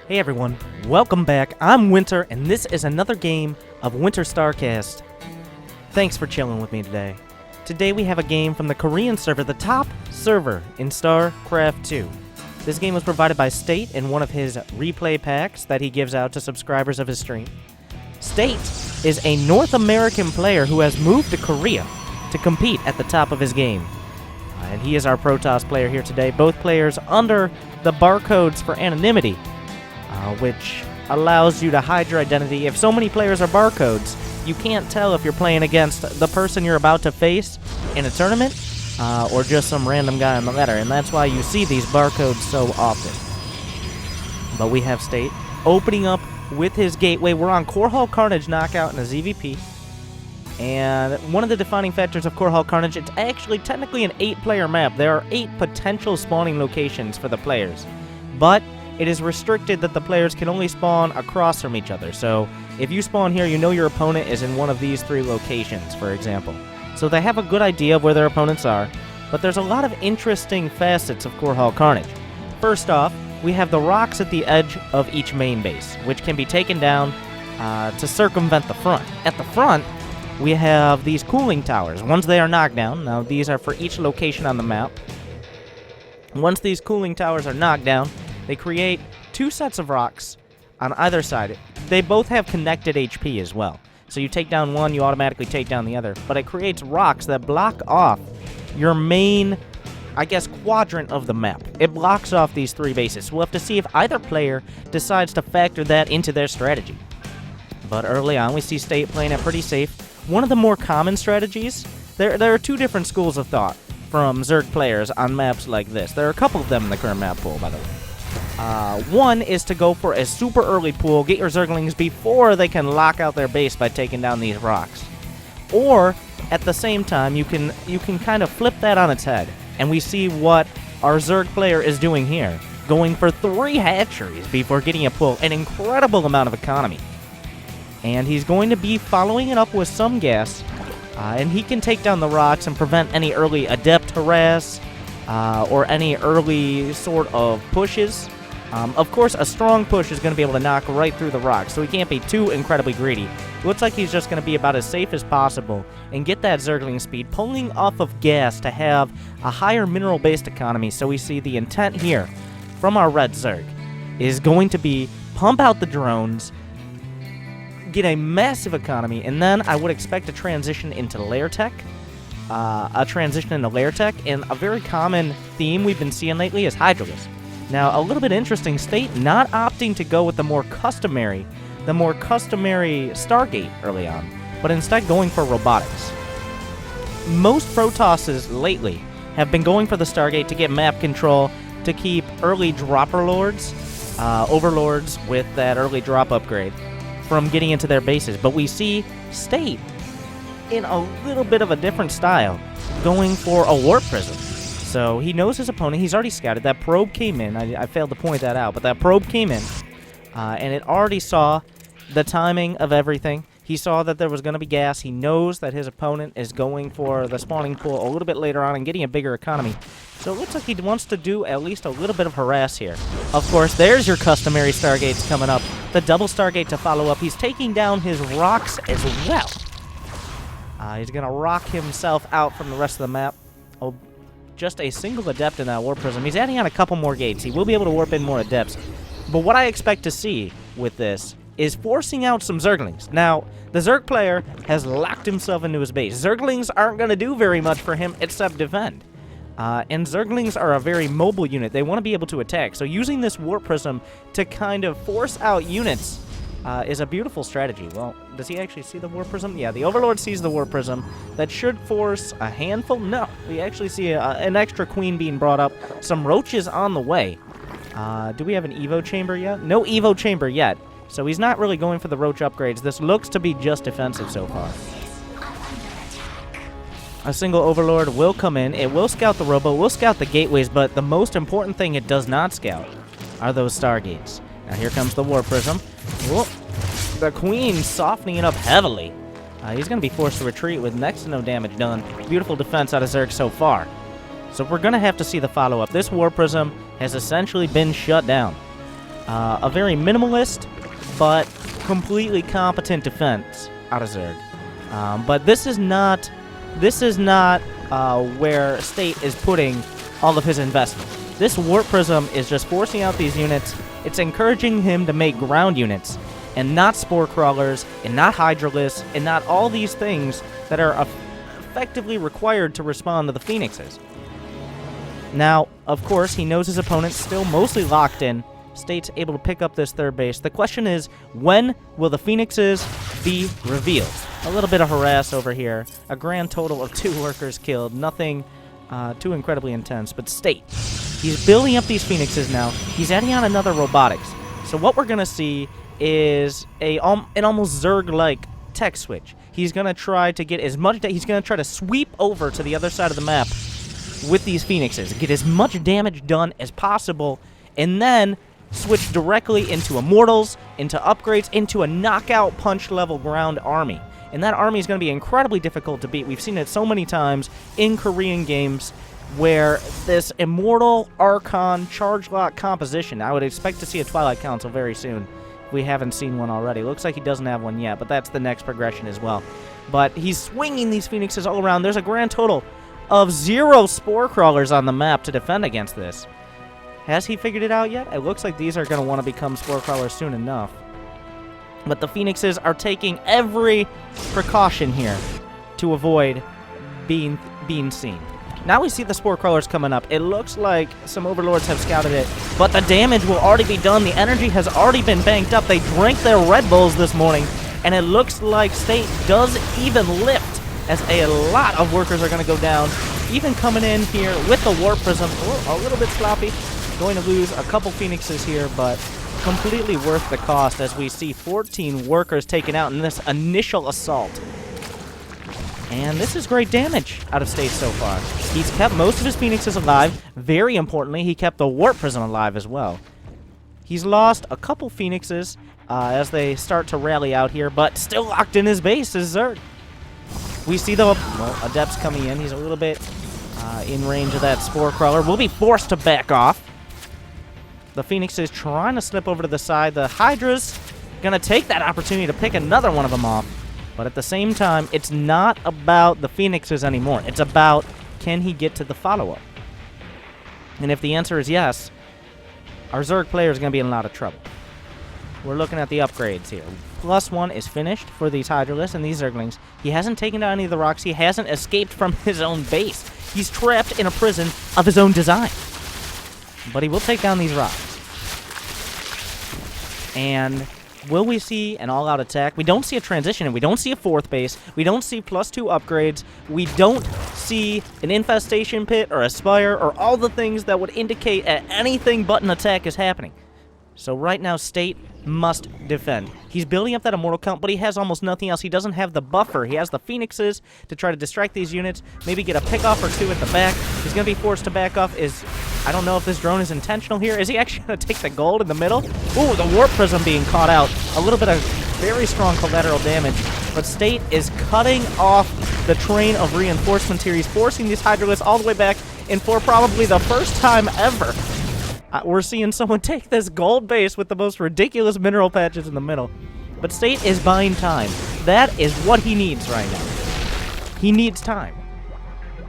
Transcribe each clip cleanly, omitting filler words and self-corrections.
Hey everyone, welcome back. I'm Winter, and this is another game of WinterStarcast. Thanks for chilling with me today. Today we have a game from the Korean server, the top server in Starcraft 2. This game was provided by State in one of his replay packs that he gives out to subscribers of his stream. State is a North American player who has moved to Korea to compete at the top of his game. And he is our Protoss player here today, both players under the barcodes for anonymity, which allows you to hide your identity. If so many players are barcodes, you can't tell if you're playing against the person you're about to face in a tournament or just some random guy on the ladder, and that's why you see these barcodes so often. But we have State opening up with his gateway. We're on Core Hall Carnage knockout in a ZVP. And one of the defining factors of Core Hall Carnage, it's actually technically an 8-player map. There are 8 potential spawning locations for the players. But it is restricted that the players can only spawn across from each other. So if you spawn here, you know your opponent is in one of these 3 locations, for example. So they have a good idea of where their opponents are. But there's a lot of interesting facets of Core Hall Carnage. First off, we have the rocks at the edge of each main base, which can be taken down to circumvent the front. At the front, we have these cooling towers. Once they are knocked down, now these are for each location on the map. Once these cooling towers are knocked down, they create 2 sets of rocks on either side. They both have connected HP as well. So you take down one, you automatically take down the other. But it creates rocks that block off your main, I guess, quadrant of the map. It blocks off these 3 bases. We'll have to see if either player decides to factor that into their strategy. But early on, we see State playing it pretty safe. One of the more common strategies, there are 2 different schools of thought from Zerg players on maps like this. There are a couple of them in the current map pool, by the way. One is to go for a super early pool, get your Zerglings before they can lock out their base by taking down these rocks. Or, at the same time, you can kind of flip that on its head, and we see what our Zerg player is doing here, going for 3 hatcheries before getting a pool, an incredible amount of economy. And he's going to be following it up with some gas, and he can take down the rocks and prevent any early adept harass or any early sort of pushes. Of course, a strong push is going to be able to knock right through the rocks, so he can't be too incredibly greedy. Looks like he's just going to be about as safe as possible and get that Zergling speed, pulling off of gas to have a higher mineral-based economy. So we see the intent here from our red Zerg is going to be pump out the drones, get a massive economy, and then I would expect a transition into lair tech. And a very common theme we've been seeing lately is Hydralisks. Now, a little bit interesting, State not opting to go with the more customary Stargate early on, but instead going for robotics. Most Protosses lately have been going for the Stargate to get map control, to keep early dropper lords, overlords with that early drop upgrade, from getting into their bases. But we see State in a little bit of a different style, going for a warp prism. So he knows his opponent. He's already scouted. That probe came in. I failed to point that out, but that probe came in, and it already saw the timing of everything. He saw that there was going to be gas. He knows that his opponent is going for the spawning pool a little bit later on and getting a bigger economy. So it looks like he wants to do at least a little bit of harass here. Of course, there's your customary Stargates coming up. The double Stargate to follow up. He's taking down his rocks as well. He's going to rock himself out from the rest of the map. Oh, just a single adept in that warp prism. He's adding on a couple more gates. He will be able to warp in more adepts. But what I expect to see with this is forcing out some Zerglings. Now, the Zerg player has locked himself into his base. Zerglings aren't going to do very much for him except defend. And Zerglings are a very mobile unit. They want to be able to attack. So using this warp prism to kind of force out units is a beautiful strategy. Well, does he actually see the warp prism? Yeah, the Overlord sees the warp prism. That should force a handful. No, we actually see an extra queen being brought up. Some roaches on the way. Do we have an Evo chamber yet? No Evo chamber yet. So he's not really going for the roach upgrades. This looks to be just defensive so far. A single Overlord will come in. It will scout the robo, will scout the gateways, but the most important thing it does not scout are those Stargates. Now here comes the Warp Prism. Whoop. The Queen softening it up heavily. He's going to be forced to retreat with next to no damage done. Beautiful defense out of Zerg so far. So we're going to have to see the follow-up. This Warp Prism has essentially been shut down. A very minimalist, but completely competent defense out of Zerg. But this is not where State is putting all of his investment. This Warp Prism is just forcing out these units. It's encouraging him to make ground units, and not Spore Crawlers, and not Hydralisks, and not all these things that are effectively required to respond to the Phoenixes. Now, of course, he knows his opponent's still mostly locked in. State's able to pick up this third base. The question is, when will the Phoenixes be revealed? A little bit of harass over here. A grand total of 2 workers killed. Nothing too incredibly intense, but State, he's building up these Phoenixes now. He's adding on another robotics. So what we're going to see is an almost Zerg-like tech switch. He's going to try to get as much... He's going to try to sweep over to the other side of the map with these Phoenixes, get as much damage done as possible, and then switch directly into Immortals, into upgrades, into a knockout punch-level ground army. And that army is going to be incredibly difficult to beat. We've seen it so many times in Korean games where this Immortal Archon charge lock composition, I would expect to see a Twilight Council very soon. We haven't seen one already. Looks like he doesn't have one yet, but that's the next progression as well. But he's swinging these Phoenixes all around. There's a grand total of 0 Spore Crawlers on the map to defend against this. Has he figured it out yet? It looks like these are going to want to become Spore Crawlers soon enough. But the Phoenixes are taking every precaution here to avoid being seen. Now we see the Spore Crawlers coming up. It looks like some Overlords have scouted it, but the damage will already be done. The energy has already been banked up. They drank their Red Bulls this morning, and it looks like State does even lift, as a lot of workers are going to go down. Even coming in here with the Warp Prism, a little bit sloppy. Going to lose a couple Phoenixes here, but completely worth the cost as we see 14 workers taken out in this initial assault. And this is great damage out of State so far. He's kept most of his Phoenixes alive. Very importantly, he kept the Warp Prism alive as well. He's lost a couple Phoenixes as they start to rally out here, but still locked in his base is Zerg. We see the Adepts coming in. He's a little bit in range of that Spore Crawler. Will be forced to back off. The Phoenix is trying to slip over to the side. The Hydra's going to take that opportunity to pick another one of them off. But at the same time, it's not about the Phoenixes anymore. It's about, can he get to the follow-up? And if the answer is yes, our Zerg player is going to be in a lot of trouble. We're looking at the upgrades here. +1 is finished for these Hydralisks and these Zerglings. He hasn't taken down any of the rocks. He hasn't escaped from his own base. He's trapped in a prison of his own design. But he will take down these rocks. And will we see an all-out attack? We don't see a transition, and we don't see a 4th base. We don't see +2 upgrades. We don't see an infestation pit or a spire or all the things that would indicate that anything but an attack is happening. So right now, State must defend. He's building up that Immortal count, but he has almost nothing else. He doesn't have the buffer. He has the Phoenixes to try to distract these units, maybe get a pickoff or 2 at the back. He's going to be forced to back off. I don't know if this drone is intentional here. Is he actually going to take the gold in the middle? Ooh, the Warp Prism being caught out. A little bit of very strong collateral damage, but State is cutting off the train of reinforcements here. He's forcing these Hydralisks all the way back, and for probably the first time ever, we're seeing someone take this gold base with the most ridiculous mineral patches in the middle. But State is buying time. That is what he needs right now. He needs time.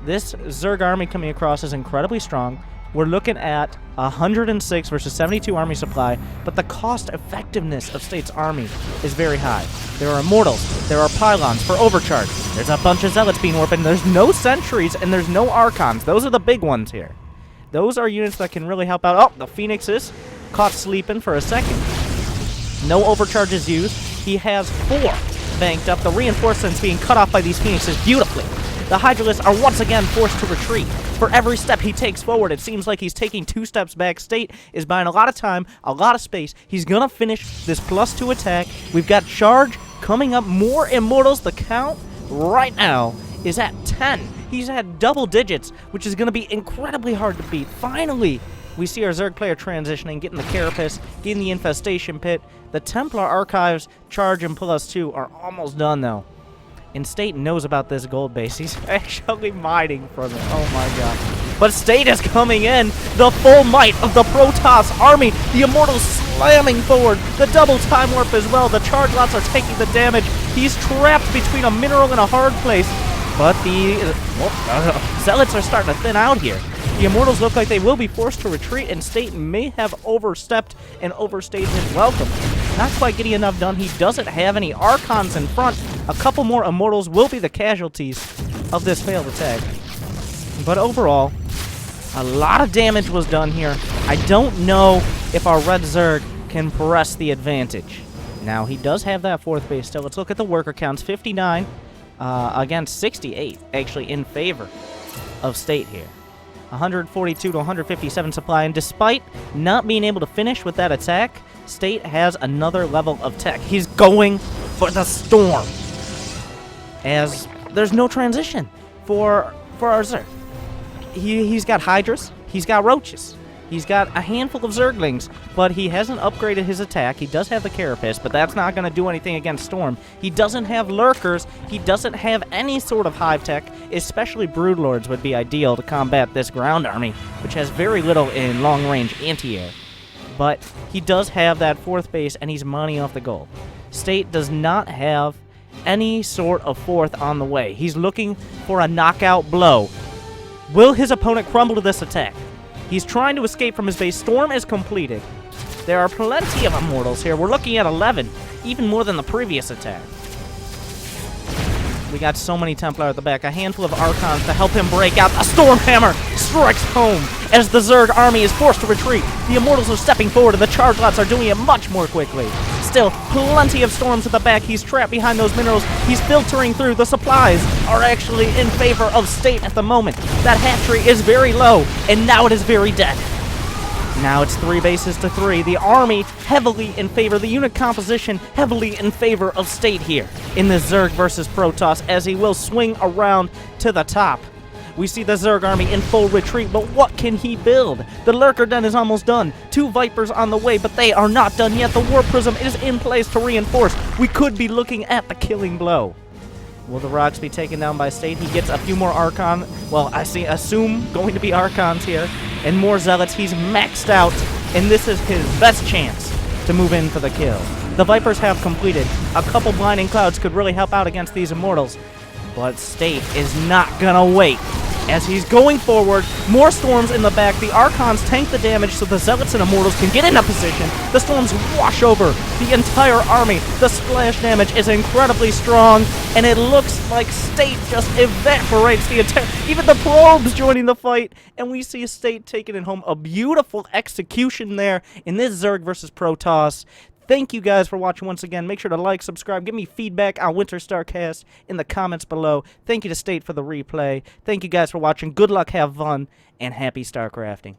This Zerg army coming across is incredibly strong. We're looking at 106 versus 72 army supply, but the cost effectiveness of State's army is very high. There are Immortals, there are Pylons for overcharge, there's a bunch of Zealots being warped, and there's no Sentries, and there's no Archons. Those are the big ones here. Those are units that can really help out. Oh, the Phoenixes caught sleeping for a second. No overcharges used. He has 4 banked up. The reinforcements being cut off by these Phoenixes beautifully. The Hydralisks are once again forced to retreat. For every step he takes forward, it seems like he's taking 2 steps back. State is buying a lot of time, a lot of space. He's going to finish this +2 attack. We've got charge coming up. More Immortals. The count right now is at 10. He's had double digits, which is going to be incredibly hard to beat. Finally, we see our Zerg player transitioning, getting the Carapace, getting the Infestation Pit. The Templar Archives charge and +2 are almost done, though. And State knows about this gold base. He's actually mining from it. Oh, my God. but State is coming in. The full might of the Protoss army. The Immortals slamming forward. The double time warp as well. The charge lots are taking the damage. He's trapped between a mineral and a hard place. But the Zealots are starting to thin out here. The Immortals look like they will be forced to retreat, and State may have overstepped and overstayed his welcome. Not quite getting enough done. He doesn't have any Archons in front. A couple more Immortals will be the casualties of this failed attack. But overall, a lot of damage was done here. I don't know if our Red Zerg can press the advantage. Now, he does have that fourth base still. Let's look at the worker counts. 59 against 68, actually, in favor of State here. 142 to 157 supply, and despite not being able to finish with that attack, State has another level of tech. He's going for the Storm, as there's no transition for our Zerg. He's got Hydras, he's got Roaches, he's got a handful of Zerglings, but he hasn't upgraded his attack. He does have the Carapace, but that's not going to do anything against Storm. He doesn't have Lurkers, he doesn't have any sort of hive tech, especially Broodlords would be ideal to combat this ground army, which has very little in long-range anti-air. But he does have that fourth base, and he's money off the gold. State does not have any sort of fourth on the way. He's looking for a knockout blow. Will his opponent crumble to this attack? He's trying to escape from his base. Storm is completed. There are plenty of Immortals here. We're looking at 11, even more than the previous attack. We got so many Templar at the back. A handful of Archons to help him break out. A Stormhammer strikes home as the Zerg army is forced to retreat. The Immortals are stepping forward, and the Charge Lots are doing it much more quickly. Still, plenty of Storms at the back. He's trapped behind those minerals. He's filtering through. The supplies are actually in favor of State at the moment. That hatchery is very low, and now it is very dead. Now it's 3 bases to 3. The army heavily in favor, the unit composition heavily in favor of State here in the Zerg versus Protoss, as he will swing around to the top. We see the Zerg army in full retreat, but what can he build? The Lurker Den is almost done. 2 Vipers on the way, but they are not done yet. The War Prism is in place to reinforce. We could be looking at the killing blow. Will the Rocks be taken down by State? He gets a few more Archon. Well, assume going to be Archons here. And more Zealots. He's maxed out, and this is his best chance to move in for the kill. The Vipers have completed. A couple Blinding Clouds could really help out against these Immortals. But State is not gonna wait. As he's going forward, more Storms in the back. The Archons tank the damage so the Zealots and Immortals can get into position. The Storms wash over the entire army. The splash damage is incredibly strong, and it looks like State just evaporates the entire... Even the probes joining the fight, and we see State taking it home. A beautiful execution there in this Zerg versus Protoss. Thank you guys for watching once again. Make sure to like, subscribe, give me feedback on WinterStarcast in the comments below. Thank you to State for the replay. Thank you guys for watching. Good luck, have fun, and happy StarCrafting.